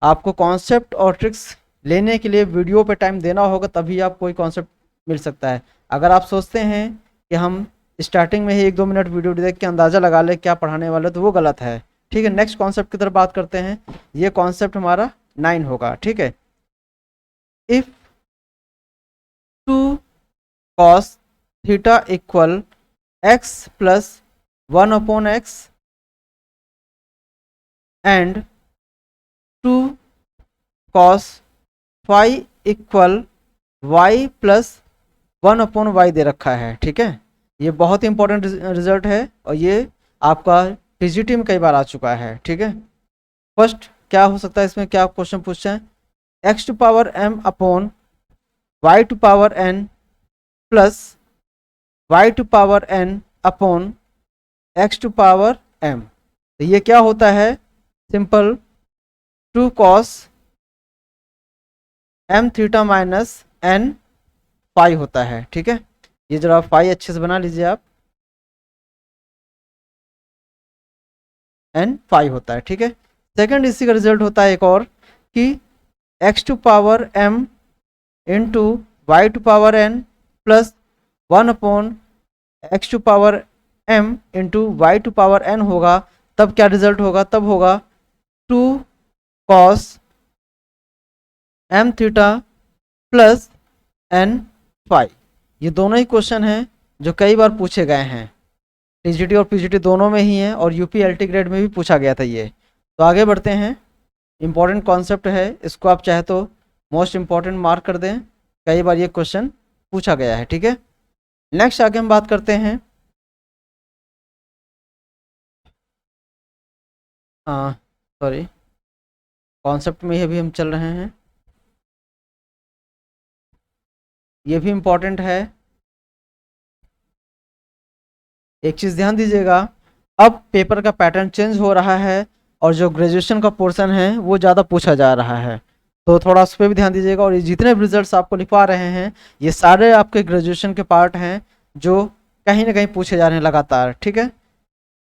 आपको कॉन्सेप्ट और ट्रिक्स लेने के लिए वीडियो पे टाइम देना होगा, तभी आप कोई कॉन्सेप्ट मिल सकता है। अगर आप सोचते हैं कि हम स्टार्टिंग में ही 1-2 मिनट वीडियो देख के अंदाज़ा लगा ले क्या पढ़ाने वाले, तो वो गलत है। ठीक है, नेक्स्ट कॉन्सेप्ट की तरफ बात करते हैं। ये कॉन्सेप्ट हमारा 9 होगा। ठीक है, if 2 cos theta equal x plus 1/x and 2 cos phi equal y plus 1/y दे रखा है। ठीक है, ये बहुत ही इंपॉर्टेंट रिजल्ट है और ये आपका टीजीटी में कई बार आ चुका है। ठीक है, फर्स्ट क्या हो सकता है इसमें, क्या क्वेश्चन पूछते हैं, x to power m upon y to power n plus y to power n upon x to power m। तो ये क्या होता है, simple 2 cos m theta minus n phi होता है। ठीक है, ये जरा फाई अच्छे से बना लीजिए आप, n फाई होता है। ठीक है, सेकंड इसी का रिजल्ट होता है एक और, कि x to power m into y to power n plus 1 x to power m into y to power n होगा। तब क्या रिजल्ट होगा, तब होगा 2 cos m theta plus n phi. ये दोनों ही क्वेश्चन हैं जो कई बार पूछे गए हैं, टीजीटी और पीजीटी दोनों में ही हैं, और यूपी एलटी ग्रेड में भी पूछा गया था ये। तो आगे बढ़ते हैं, इंपॉर्टेंट कॉन्सेप्ट है, इसको आप चाहे तो मोस्ट इंपॉर्टेंट मार्क कर दें, कई बार ये क्वेश्चन पूछा गया है। ठीक है, नेक्स्ट आगे हम बात करते हैं, सॉरी, कॉन्सेप्ट में ही अभी हम चल रहे हैं, ये भी इम्पॉर्टेंट है। एक चीज़ ध्यान दीजिएगा, अब पेपर का पैटर्न चेंज हो रहा है और जो ग्रेजुएशन का पोर्शन है वो ज़्यादा पूछा जा रहा है, तो थोड़ा उस पर भी ध्यान दीजिएगा। और ये जितने भी रिजल्ट्स आपको लिखवा रहे हैं ये सारे आपके ग्रेजुएशन के पार्ट हैं जो कहीं ना कहीं पूछे जा रहे हैं लगातार। ठीक है,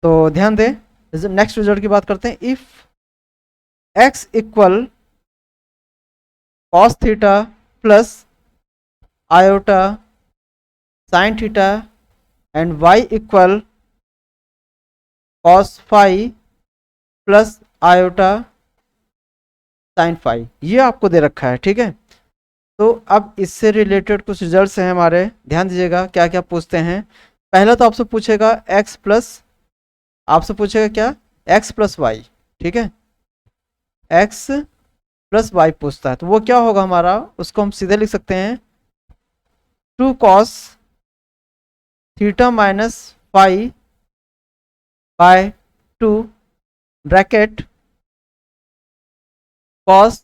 तो ध्यान दें। नेक्स्ट रिजल्ट की बात करते हैं, if x equal cos theta plus iota sine theta and y equal cos phi plus iota sine phi, ये आपको दे रखा है। ठीक है, तो अब इससे रिलेटेड कुछ रिजल्ट्स हैं हमारे, ध्यान दीजिएगा क्या क्या पूछते हैं। पहला तो आपसे पूछेगा x प्लस, आपसे पूछेगा क्या, x प्लस वाई। ठीक है, x प्लस वाई पूछता है, तो वो क्या होगा हमारा, उसको हम सीधे लिख सकते हैं 2 cos theta minus phi by 2 bracket cos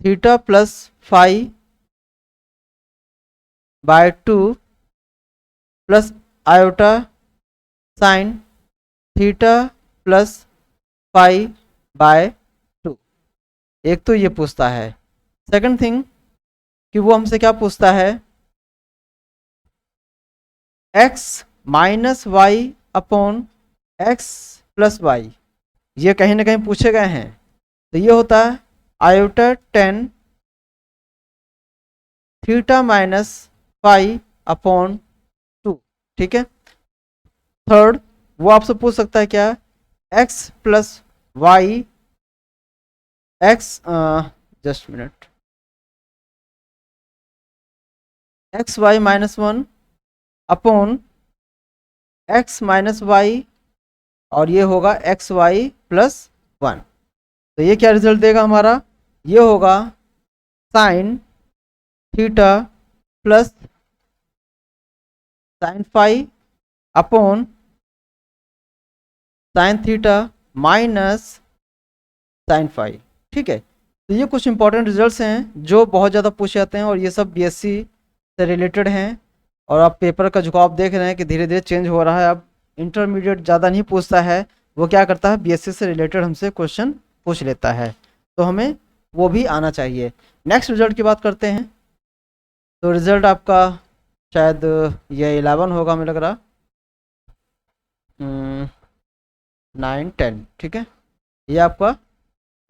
theta plus phi by 2 plus iota sine theta plus phi by 2। एक तो ये पूछता है। सेकंड थिंग कि वो हमसे क्या पूछता है, x minus y upon x plus y, ये कहीं ना कहीं पूछे गए हैं, तो ये होता है iota 10 theta minus phi upon 2। ठीक है, थर्ड वो आपसे पूछ सकता है क्या, x plus y, x just minute, x y minus 1 upon x minus y, और ये होगा एक्स वाई प्लस 1। तो ये क्या रिजल्ट देगा हमारा, ये होगा sine theta plus sine phi upon sine theta minus sine phi. ठीक है, तो ये कुछ इंपॉर्टेंट रिजल्ट्स हैं जो बहुत ज़्यादा पूछे जाते हैं, और ये सब बीएससी से रिलेटेड हैं। और आप पेपर का झुकाव देख रहे हैं कि धीरे धीरे चेंज हो रहा है, अब इंटरमीडिएट ज़्यादा नहीं पूछता है, वो क्या करता है बीएससी से रिलेटेड हमसे क्वेश्चन पूछ लेता है, तो हमें वो भी आना चाहिए। नेक्स्ट रिजल्ट की बात करते हैं, तो रिज़ल्ट आपका शायद ये 11 होगा हमें लग रहा, 9 10, ठीक है। ये आपका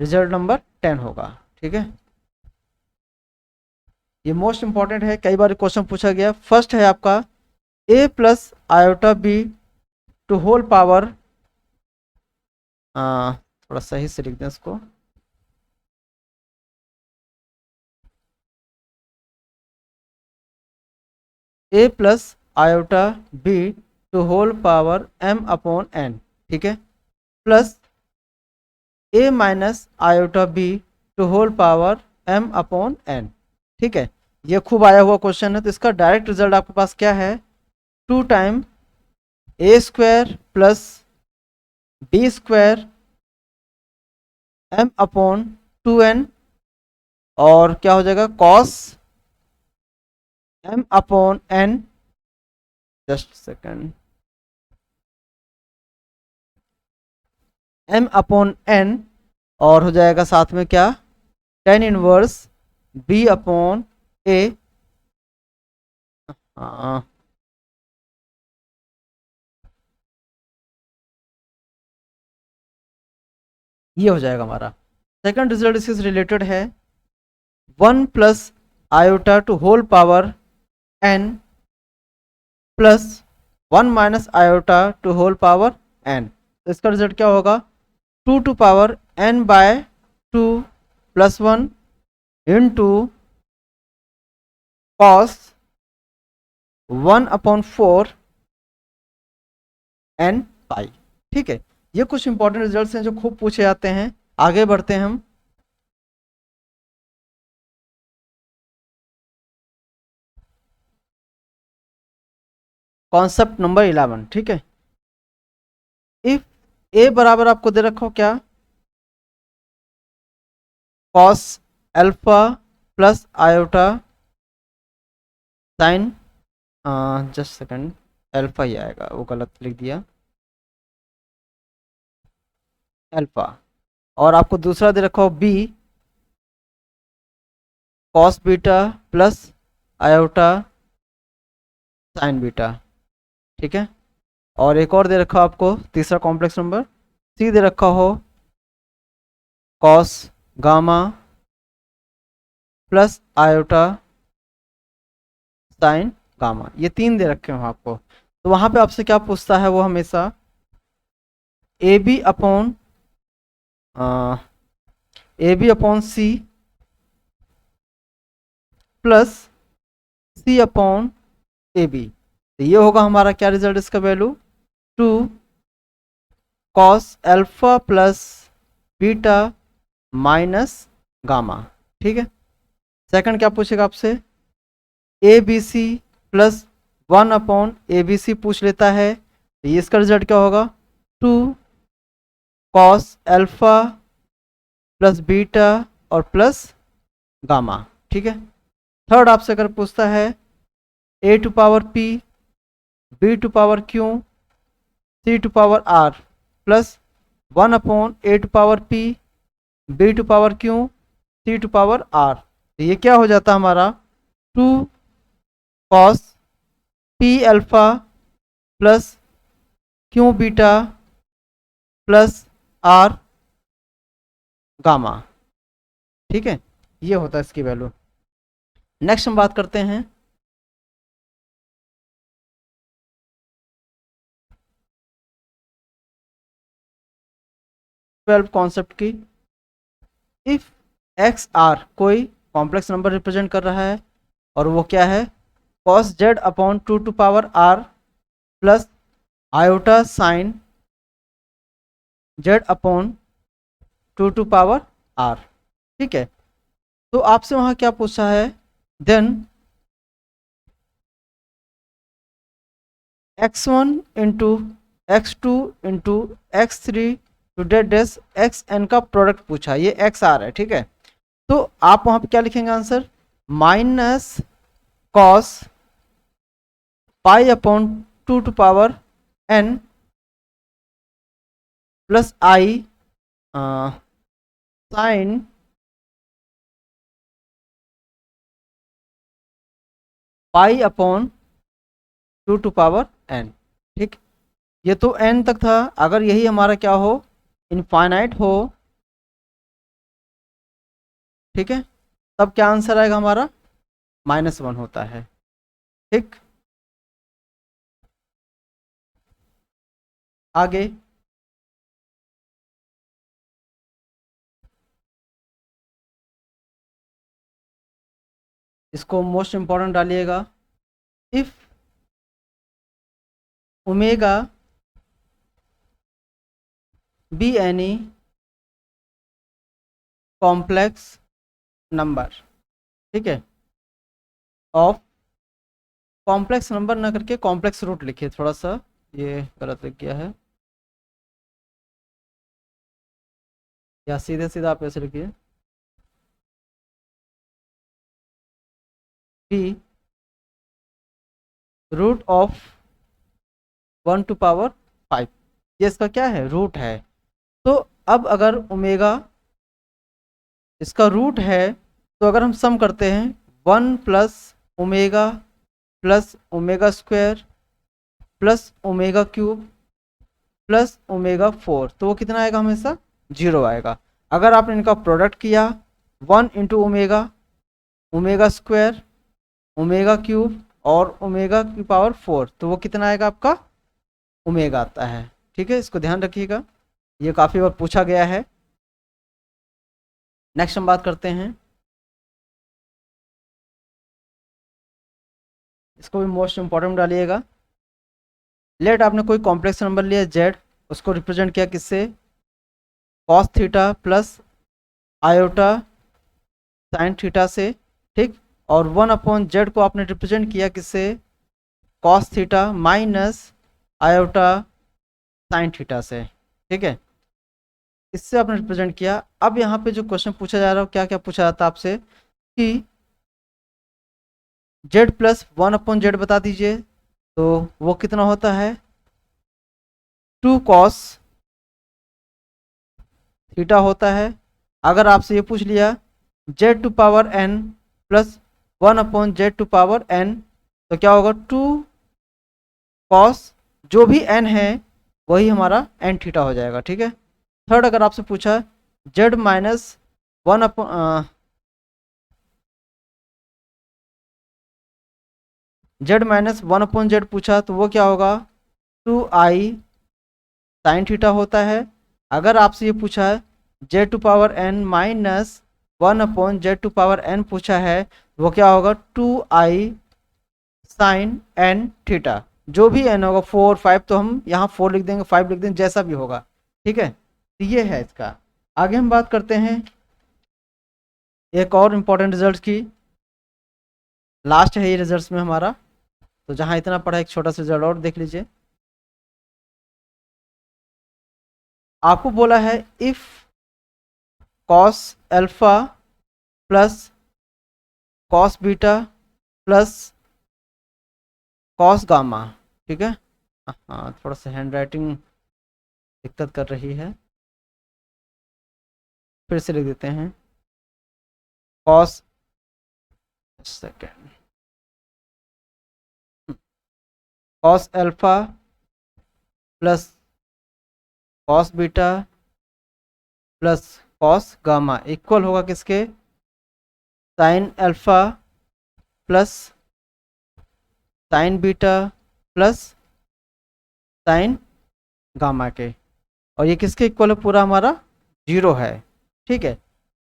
रिजल्ट नंबर 10 होगा, ठीक है। ये मोस्ट इंपॉर्टेंट है, कई बार क्वेश्चन पूछा गया। फर्स्ट है आपका a plus iota b to whole power, थोड़ा सही से लिख दें इसको, a plus iota b to whole power m upon n, ठीक है, plus a minus iota b to whole power m upon n, ठीक है। ये खूब आया हुआ क्वेश्चन है, तो इसका डायरेक्ट रिजल्ट आपके पास क्या है, 2 time a square plus b square m upon 2n, और क्या हो जाएगा cos m upon n, just second, m upon n, और हो जाएगा साथ में क्या, tan inverse b upon a, हाँ, ये हो जाएगा हमारा। सेकंड रिजल्ट इससे रिलेटेड है, 1 plus iota to whole power n plus 1 minus iota to whole power n, तो इसका रिजल्ट क्या होगा, 2 to power n by 2 plus 1 into cos 1 upon 4 n pi, ठीक है। ये कुछ इंपॉर्टेंट रिजल्ट्स हैं जो खूब पूछे जाते हैं। आगे बढ़ते हैं हम। कॉन्सेप्ट नंबर 11, ठीक है। इफ ए बराबर आपको दे रखा हो क्या, cos alpha plus iota sine, just second, alpha ही आएगा, वो गलत लिख दिया, अल्फा, और आपको दूसरा दे रखा हो b cos beta plus iota sine beta, ठीक है। और एक और दे रखा हो आपको तीसरा कॉम्प्लेक्स नंबर, सी दे रखा हो cos gamma plus iota sign gamma, ये तीन दे रखे हो आपको। तो वहां पे आपसे क्या पूछता है, वो हमेशा a b upon c plus c upon a b, तो ये होगा हमारा क्या रिजल्ट, इसका value 2 cos alpha plus beta minus gamma, ठीक है। सेकंड क्या पूछेगा आपसे, a b c plus 1 upon a b c पूछ लेता है, तो ये इसका रिजल्ट क्या होगा, 2 कॉस अल्फा प्लस बीटा और प्लस गामा, ठीक है। थर्ड आपसे अगर पूछता है a to power p b to power q c to power r plus 1 upon a to power p b to power q c to power r, तो ये क्या हो जाता है हमारा, 2 cos p alpha plus q beta plus r gamma, ठीक है। ये होता है इसकी वैल्यू। नेक्स्ट हम बात करते हैं 12 कॉन्सेप्ट की। इफ एक्स आर कोई कॉम्प्लेक्स नंबर रिप्रेजेंट कर रहा है, और वो क्या है, cos z upon 2 to power r plus iota sine z upon 2 to power r, ठीक है। तो आपसे वहां क्या पूछा है, then x1 into x2 into x3 to डेट डेस एक्स एन का प्रोडक्ट पूछा, ये एक्स आर है, ठीक है। तो आप वहां पे क्या लिखेंगे answer, minus cos pi upon 2 to power n plus i sine pi upon 2 to power n, ठीक। ये तो n तक था, अगर यही हमारा क्या हो, इनफाइनाइट हो, ठीक है, तब क्या आंसर आएगा हमारा, -1 होता है। ठीक, आगे इसको मोस्ट इंपॉर्टेंट डालिएगा। If omega be any complex number, ठीक है, ऑफ, कॉम्प्लेक्स नंबर ना करके कॉम्प्लेक्स रूट लिखिए, थोड़ा सा ये गलत लिख गया है, या सीधे सीधा आप ऐसे लिखिए, बी रूट ऑफ 1⁵, ये इसका क्या है, रूट है। तो अब अगर ओमेगा इसका रूट है, तो अगर हम सम करते हैं 1 plus omega plus omega square plus omega cube plus omega 4, तो वो कितना आएगा, हमेशा 0 आएगा। अगर आपने इनका प्रोडक्ट किया 1 into omega, omega square, omega cube और ओमेगा की पावर 4, तो वो कितना आएगा आपका, ओमेगा आता है। ठीक है, इसको ध्यान रखिएगा, ये काफ़ी बार पूछा गया है। नेक्स्ट हम बात करते हैं, इसको भी मोस्ट इंपॉर्टेंट डालिएगा। लेट आपने कोई कॉम्प्लेक्स नंबर लिया z, उसको रिप्रेजेंट किया किससे, cos theta plus iota sine theta से, ठीक, और 1/z को आपने रिप्रेजेंट किया किससे, cos theta minus iota sine theta से, ठीक है, इससे आपने रिप्रेजेंट किया। अब यहाँ पे जो क्वेश्चन पूछा जा रहा है, क्या क्या पूछा जाता है आपसे कि z प्लस 1/z बता दीजिए, तो वो कितना होता है, 2 कॉस थीटा होता है। अगर आपसे ये पूछ लिया z⁴n प्लस 1/z⁴n, तो क्या होगा, 2 कॉस, जो भी n है वही हमारा n थीटा हो जाएगा। ठीक है, थर्ड अगर आपसे पूछा z माइनस 1/z पूछा, तो वो क्या होगा, 2i साइन थीटा होता है। अगर आपसे ये पूछा है z⁴n माइनस 1/z⁴n पूछा है, वो क्या होगा, 2i साइन n थीटा, जो भी n होगा, 4 5, तो हम यहाँ 4 लिख देंगे, 5 लिख देंगे, जैसा भी होगा। ठीक है, तो ये है इसका। आगे हम बात करते हैं एक और इम्पोर्टेंट रिजल्ट की, लास्ट है ये रिजल्ट्स में हमारा, तो जहाँ इतना पढ़ा एक छोटा सा रिजल्ट और देख लीजिए। आपको बोला है if cos alpha plus cos beta plus cos gamma, ठीक है, हाँ थोड़ा सा हैंड राइटिंग दिक्कत कर रही है, फिर से लिख देते हैं, cos, second, cos alpha plus cos beta plus cos gamma equal होगा किसके, sine alpha plus sign beta plus sign gamma के, और ये किसके इक्वल है, पूरा हमारा 0 है। ठीक है,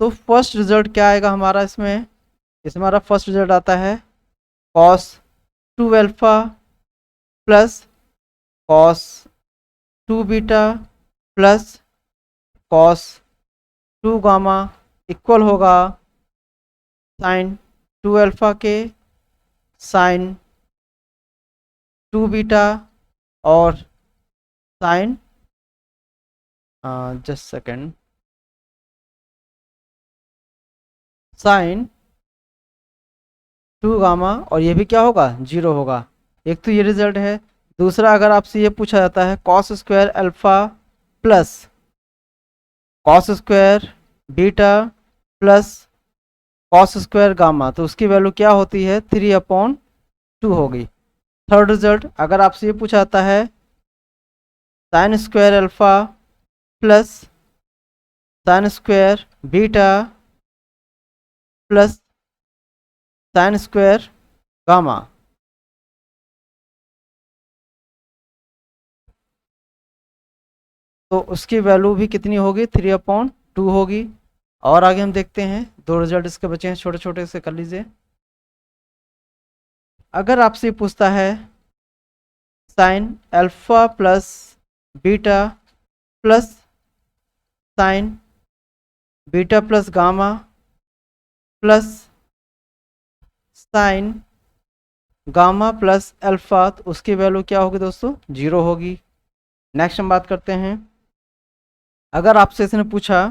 तो फर्स्ट रिजल्ट क्या आएगा हमारा इसमें हमारा फर्स्ट रिजल्ट आता है cos 2 alpha plus cos 2 beta plus cos 2 gamma equal होगा साइन 2 अल्फा के साइन 2 बीटा और sine, just second, sine 2 gamma, और ये भी क्या होगा, 0 होगा। एक तो ये रिजल्ट है। दूसरा अगर आपसे ये पूछा जाता है cos square alpha plus cos square beta plus cos square gamma, तो उसकी वैल्यू क्या होती है, 3/2 होगी। थर्ड रिजल्ट अगर आपसे ये पूछा जाता है sine square alpha plus sine square beta plus sine square gamma. तो उसकी वैल्यू भी कितनी होगी, 3/2 होगी। और आगे हम देखते हैं, दो रिजल्ट इसके बचे हैं, छोटे छोटे से कर लीजिए। अगर आपसे पूछता है sine alpha plus beta plus sign beta plus gamma plus sign gamma plus alpha, तो उसकी वैल्यू क्या होगी दोस्तों, 0 होगी। नेक्स्ट हम बात करते हैं, अगर आपसे इसने पूछा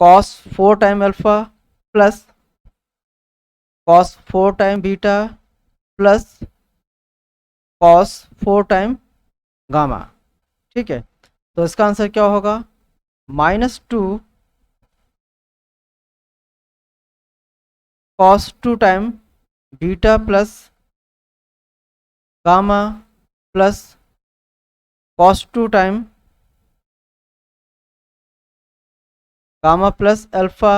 cos 4 time alpha plus cos 4 time beta plus cos 4 time gamma, ठीक है, तो इसका आंसर क्या होगा, -2 cos 2 time beta plus gamma plus cos 2 time gamma plus alpha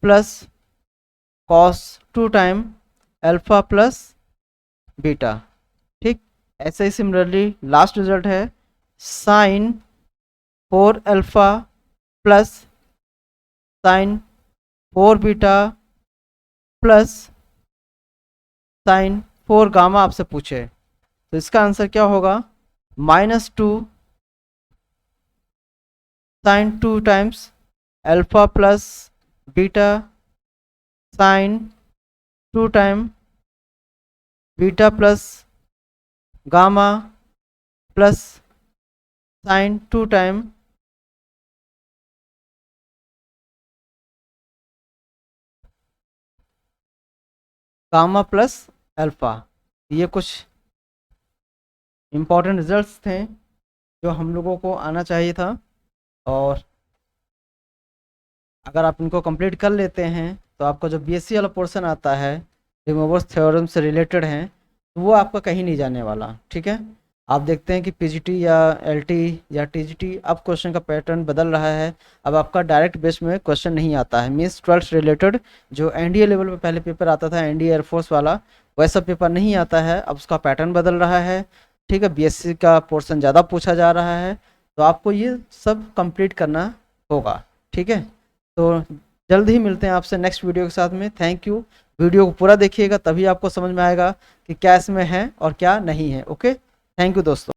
plus cos 2 time alpha plus beta, ठीक। ऐसे ही सिमिलरली लास्ट रिजल्ट है sine 4 alpha plus sine 4 beta plus sine 4 gamma आपसे पूछे, तो इसका आंसर क्या होगा, -2 sine 2 times alpha plus beta sine 2 time beta plus gamma plus sine 2 time gamma plus alpha. ये कुछ इम्पॉर्टेंट रिजल्ट्स थे जो हम लोगों को आना चाहिए था, और अगर आप इनको कंप्लीट कर लेते हैं तो आपका जो बीएससी वाला पोर्शन आता है रिमूवर्स थ्योरम से रिलेटेड हैं, तो वो आपका कहीं नहीं जाने वाला, ठीक है। आप देखते हैं कि पीजीटी या एलटी या टीजीटी अब क्वेश्चन का पैटर्न बदल रहा है, अब आपका डायरेक्ट बेस में क्वेश्चन नहीं आता है, मीन्स 12th रिलेटेड जो एनडीए लेवल पे पहले पेपर आता था एनडीए एयरफोर्स वाला, वैसा पेपर नहीं आता है, अब उसका पैटर्न बदल रहा है, ठीक है। बीएससी का पोर्शन ज़्यादा पूछा जा रहा है, तो आपको ये सब कंप्लीट करना होगा, ठीक है। तो जल्द ही मिलते हैं आपसे नेक्स्ट वीडियो के साथ में। थैंक यू, वीडियो को पूरा देखिएगा तभी आपको समझ में आएगा कि क्या इसमें है और क्या नहीं है। ओके, थैंक यू दोस्तों।